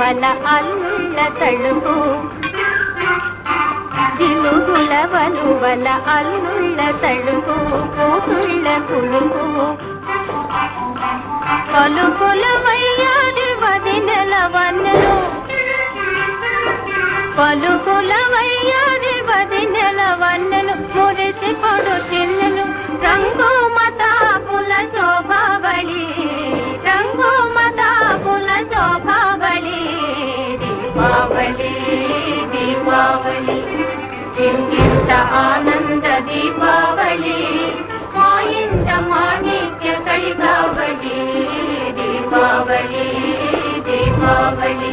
వలువల అల్లుళ్ళ తళుకు జిలుగుల వలువల అల్లుళ్ళ తళుకు కూతుళ్ళ కులుకు పలుకుల వయ్యాది వదినెల వన్నెలు పలుకుల వయ్యాది వదినెల వన్నెలు మురిసి పొడు చిన్నెలు రంగు మతాపుల శోభావళి రంగు మతాపుల శోభావళి దీపావళి దీపావళి ఇంత ఆనంద దీపావళి మా ఇంట మాణిక్య కళికావళి దీపావళి దీపావళి